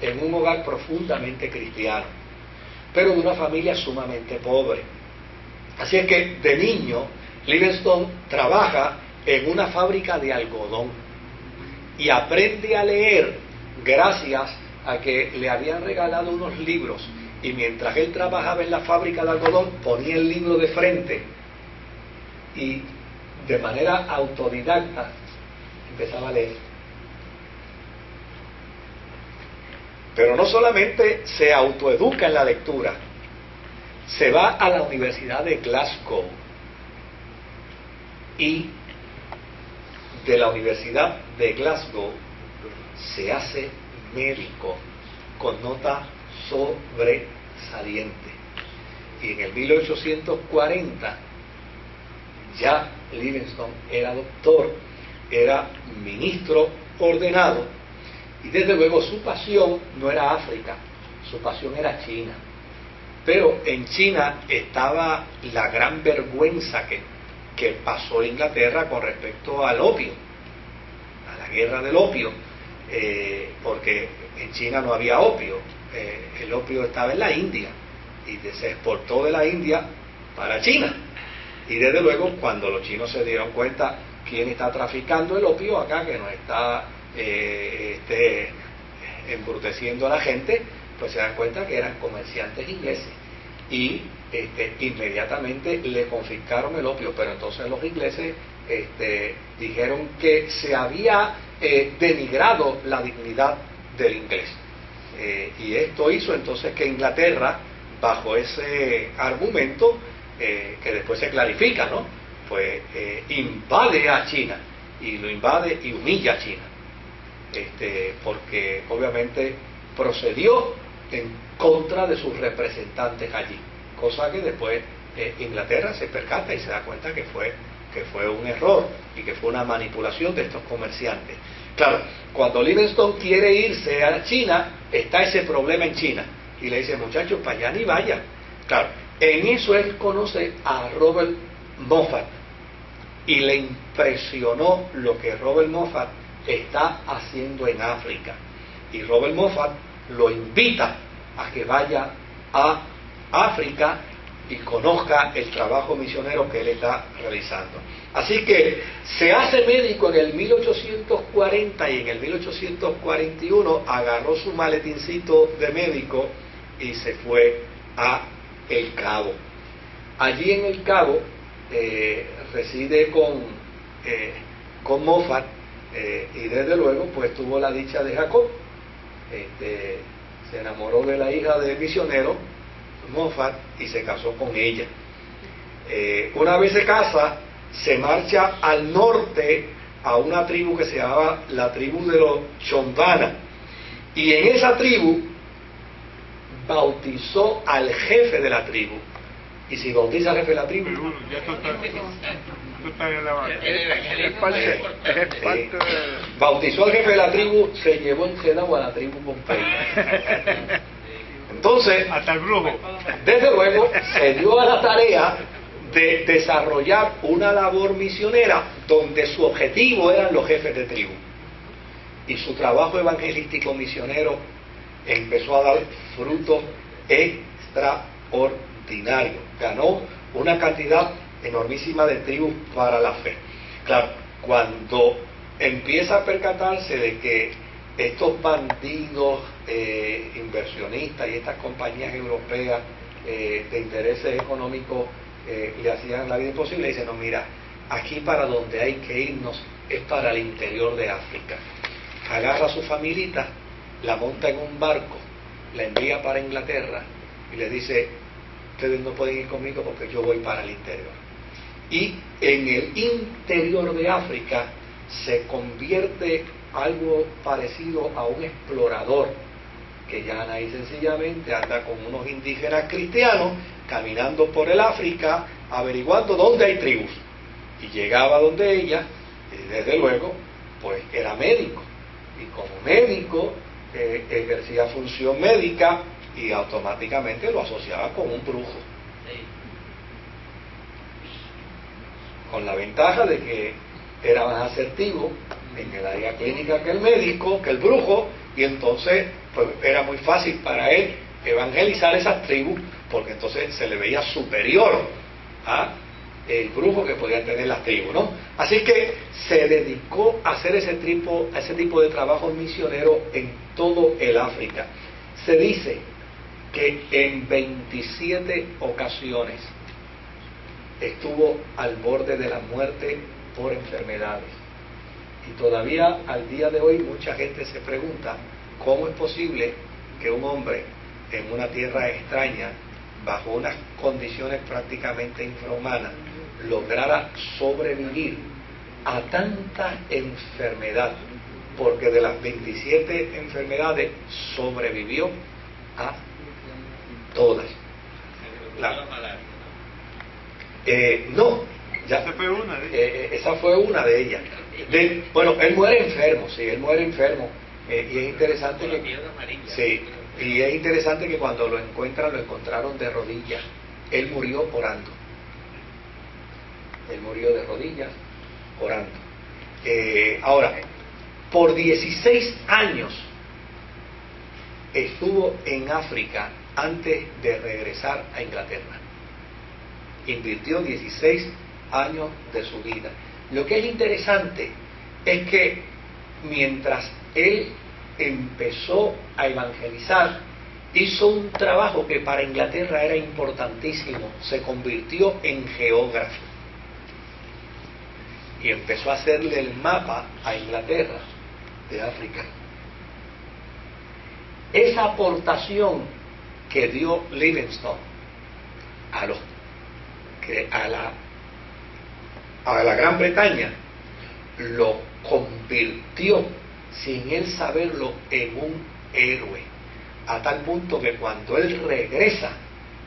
en un hogar profundamente cristiano, pero de una familia sumamente pobre. Así es que de niño Livingstone trabaja en una fábrica de algodón y aprende a leer gracias a que le habían regalado unos libros, y mientras él trabajaba en la fábrica de algodón ponía el libro de frente y de manera autodidacta empezaba a leer. Pero no solamente se autoeduca en la lectura, se va a la Universidad de Glasgow y de la Universidad de Glasgow se hace médico con nota sobresaliente. Y en el 1840 ya Livingstone era doctor, era ministro ordenado, y desde luego su pasión no era África, su pasión era China. Pero en China estaba la gran vergüenza que pasó Inglaterra con respecto al opio, a la guerra del opio, porque en China no había opio, el opio estaba en la India y se exportó de la India para China. Y desde luego, cuando los chinos se dieron cuenta quién está traficando el opio acá, que nos está embruteciendo a la gente, pues se dan cuenta que eran comerciantes ingleses y inmediatamente le confiscaron el opio. Pero entonces los ingleses dijeron que se había denigrado la dignidad del inglés, y esto hizo entonces que Inglaterra, bajo ese argumento que después se clarifica, ¿no?, pues invade a China, y lo invade y humilla a China, porque obviamente procedió en contra de sus representantes allí, cosa que después Inglaterra se percata y se da cuenta que fue un error y que fue una manipulación de estos comerciantes. Claro, cuando Livingstone quiere irse a China, está ese problema en China, y le dice: muchachos, para allá ni vaya. Claro, en eso él conoce a Robert Moffat, y le impresionó lo que Robert Moffat está haciendo en África, y Robert Moffat lo invita a que vaya a África y conozca el trabajo misionero que él está realizando. Así que se hace médico en el 1840, y en el 1841 agarró su maletincito de médico y se fue a El Cabo. Allí en El Cabo reside con Moffat, y desde luego pues tuvo la dicha de Jacob. Se enamoró de la hija del misionero Moffat y se casó con ella. Una vez se casa, se marcha al norte a una tribu que se llamaba la tribu de los Chondana, y en esa tribu bautizó al jefe de la tribu. Y si bautiza al jefe de la tribu, bautizó al jefe de la tribu, se llevó enredado a la tribu Pompeya. Entonces, hasta el brujo, desde luego, se dio a la tarea de desarrollar una labor misionera donde su objetivo eran los jefes de tribu, y su trabajo evangelístico misionero empezó a dar frutos extraordinarios. Ganó una cantidad enormísima de tribus para la fe. Claro, cuando empieza a percatarse de que estos bandidos inversionistas y estas compañías europeas de intereses económicos le hacían la vida imposible, dice: no, mira, aquí para donde hay que irnos es para el interior de África. Agarra a su familita, la monta en un barco, la envía para Inglaterra y le dice: ustedes no pueden ir conmigo porque yo voy para el interior. Y en el interior de África se convierte algo parecido a un explorador, que ya ahí sencillamente anda con unos indígenas cristianos caminando por el África averiguando dónde hay tribus, y llegaba donde ella, y desde luego pues era médico, y como médico ejercía función médica, y automáticamente lo asociaba con un brujo, con la ventaja de que era más asertivo en el área clínica que el médico, que el brujo, y entonces pues era muy fácil para él evangelizar esas tribus, porque entonces se le veía superior a el grupo que podían tener las tribus, ¿no? Así que se dedicó a hacer ese tipo de trabajo misionero en todo el África. Se dice que en 27 ocasiones estuvo al borde de la muerte por enfermedades. Y todavía al día de hoy mucha gente se pregunta cómo es posible que un hombre en una tierra extraña, bajo unas condiciones prácticamente infrahumanas, lograra sobrevivir a tanta enfermedad, porque de las 27 enfermedades sobrevivió a todas. No, ya esa fue una de ellas. Esa fue una de ellas. Bueno, él muere enfermo, sí, él muere enfermo. Y es interesante que sí, y es interesante que cuando lo encontraron de rodillas. Él murió orando. Él murió de rodillas orando. Ahora, por 16 años estuvo en África antes de regresar a Inglaterra. Invirtió 16 años de su vida. Lo que es interesante es que mientras él empezó a evangelizar, hizo un trabajo que para Inglaterra era importantísimo. Se convirtió en geógrafo y empezó a hacerle el mapa a Inglaterra de África. Esa aportación que dio Livingstone a la Gran Bretaña lo convirtió, sin él saberlo, en un héroe, a tal punto que cuando él regresa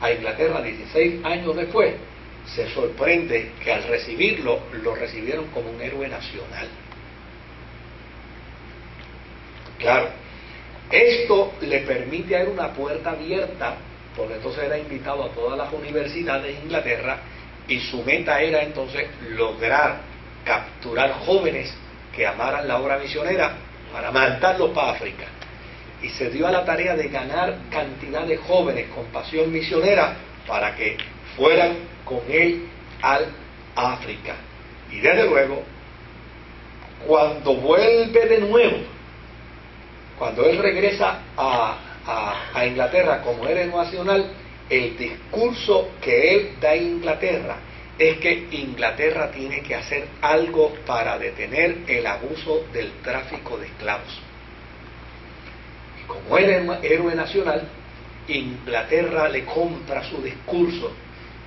a Inglaterra 16 años después, se sorprende que al recibirlo, lo recibieron como un héroe nacional. Claro, esto le permite a él una puerta abierta, porque entonces era invitado a todas las universidades de Inglaterra, y su meta era entonces lograr capturar jóvenes que amaran la obra misionera para mandarlos para África. Y se dio a la tarea de ganar cantidad de jóvenes con pasión misionera para que fueran con él al África. Y desde luego, cuando vuelve de nuevo, cuando él regresa a Inglaterra como héroe nacional, el discurso que él da en Inglaterra es que Inglaterra tiene que hacer algo para detener el abuso del tráfico de esclavos. Y como héroe nacional, Inglaterra le compra su discurso.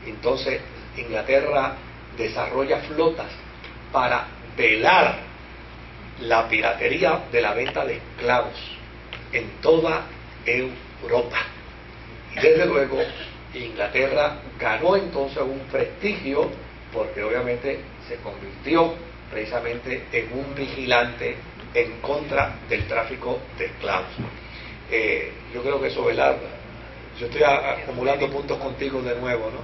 Entonces Inglaterra desarrolla flotas para velar la piratería de la venta de esclavos en toda Europa. Y desde luego Inglaterra ganó entonces un prestigio, porque obviamente se convirtió precisamente en un vigilante en contra del tráfico de esclavos. Yo creo que eso, ¿verdad? Yo estoy acumulando puntos contigo de nuevo, ¿no?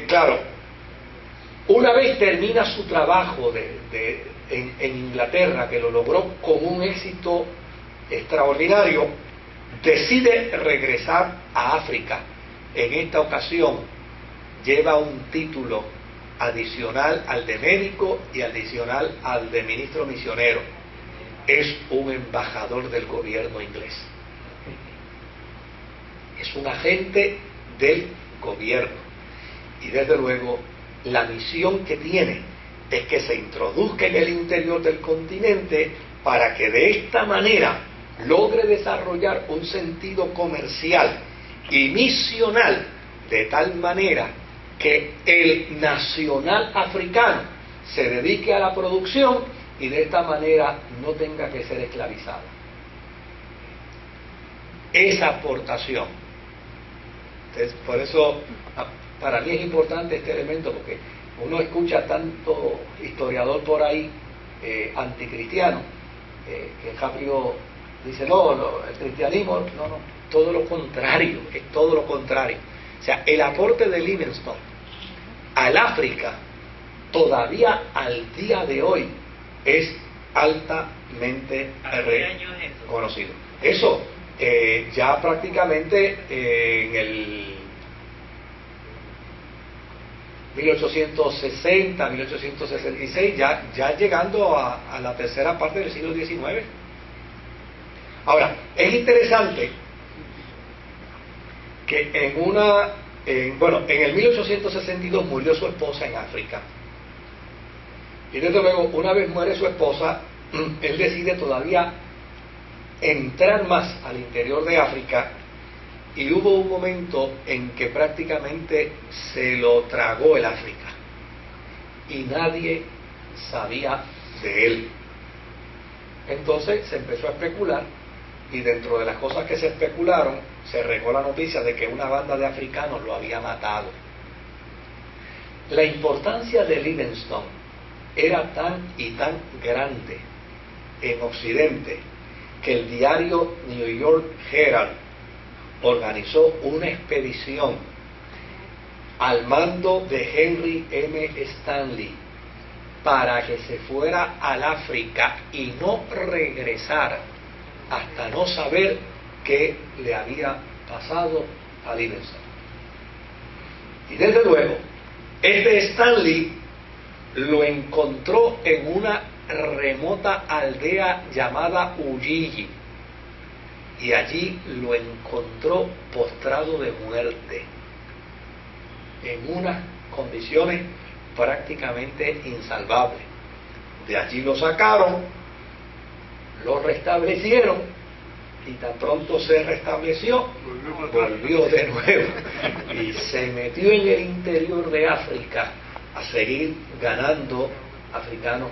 Claro, una vez termina su trabajo en Inglaterra, que lo logró con un éxito extraordinario, decide regresar a África. En esta ocasión lleva un título adicional al de médico y adicional al de ministro misionero. Es un embajador del gobierno inglés. Es un agente del gobierno. Y desde luego, la misión que tiene es que se introduzca en el interior del continente para que de esta manera logre desarrollar un sentido comercial y misional, de tal manera que el nacional africano se dedique a la producción y de esta manera no tenga que ser esclavizado. Esa aportación. Entonces, por eso para mí es importante este elemento, porque uno escucha tanto historiador por ahí anticristiano, que rápido dice, no, el cristianismo, no, todo lo contrario, es todo lo contrario. O sea, el aporte de Livingstone al África, todavía al día de hoy, es ¿Qué año es eso? conocido. Eso, ya prácticamente en el 1860, 1866, ya llegando a la tercera parte del siglo XIX. Ahora, es interesante que en el 1862 murió su esposa en África. Y desde luego, una vez muere su esposa, él decide todavía entrar más al interior de África, y hubo un momento en que prácticamente se lo tragó el África y nadie sabía de él. Entonces se empezó a especular, y dentro de las cosas que se especularon se regó la noticia de que una banda de africanos lo había matado. La importancia de Livingstone era tan y tan grande en Occidente que el diario New York Herald organizó una expedición al mando de Henry M. Stanley para que se fuera al África y no regresara hasta no saber qué le había pasado a Livingstone. Y desde luego, este Stanley lo encontró en una remota aldea llamada Ujiji, y allí lo encontró postrado de muerte, en unas condiciones prácticamente insalvables. De allí lo sacaron, lo restablecieron, y tan pronto se restableció, volvió de nuevo y se metió en el interior de África a seguir ganando africanos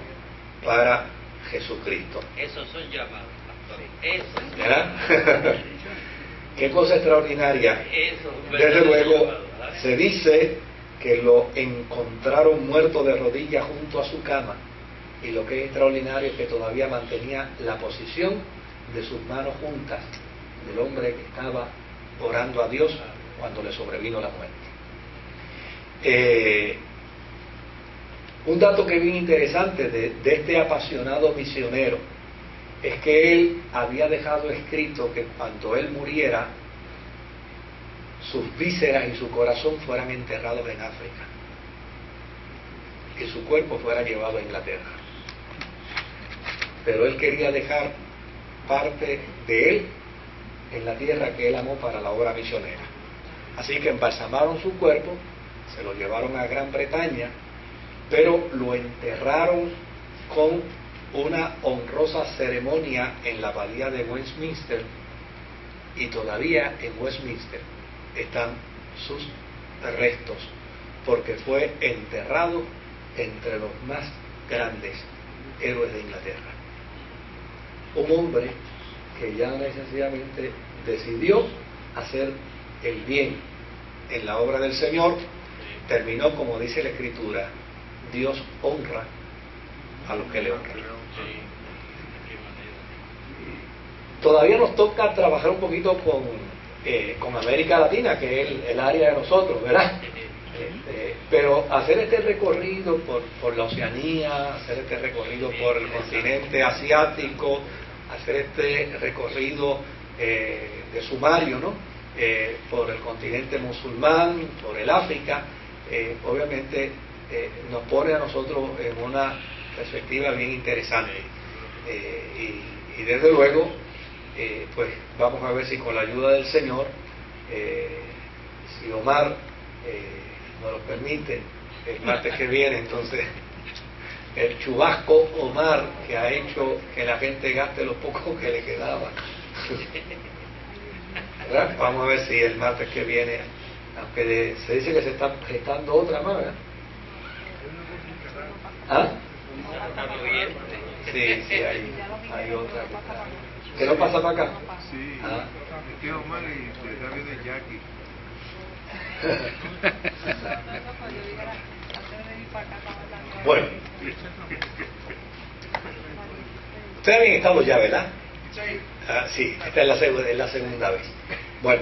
para Jesucristo. Esos son llamados, pastores. Esos. ¿Verdad? Qué cosa extraordinaria. Desde luego, se dice que lo encontraron muerto de rodillas junto a su cama, y lo que es extraordinario es que todavía mantenía la posición de sus manos juntas del hombre que estaba orando a Dios cuando le sobrevino la muerte. Un dato que es bien interesante de este apasionado misionero es que él había dejado escrito que cuando él muriera, sus vísceras y su corazón fueran enterrados en África y su cuerpo fuera llevado a Inglaterra. Pero él quería dejar parte de él en la tierra que él amó para la obra misionera. Así que embalsamaron su cuerpo, se lo llevaron a Gran Bretaña, pero lo enterraron con una honrosa ceremonia en la abadía de Westminster, y todavía en Westminster están sus restos, porque fue enterrado entre los más grandes héroes de Inglaterra. Un hombre que ya sencillamente decidió hacer el bien en la obra del Señor. Terminó como dice la Escritura: Dios honra a los que le honran. Todavía nos toca trabajar un poquito con América Latina, que es el área de nosotros, ¿verdad? Pero hacer este recorrido por la Oceanía, hacer este recorrido por el continente asiático, hacer este recorrido de sumario, ¿no? Por el continente musulmán, por el África, obviamente nos pone a nosotros en una perspectiva bien interesante. Y desde luego, pues vamos a ver si con la ayuda del Señor, si Omar nos lo permite, el martes que viene, entonces el chubasco Omar, que ha hecho que la gente gaste lo poco que le quedaba. ¿Verdad? Vamos a ver si el martes que viene, aunque se dice que se está gestando otra más, ¿verdad? ¿Ah? Sí, hay otra. ¿Que no pasa para acá? Sí, es Omar y está viendo Jackie. Bueno, ustedes habían estado ya, ¿verdad? Sí. Sí, esta es la segunda vez. Bueno,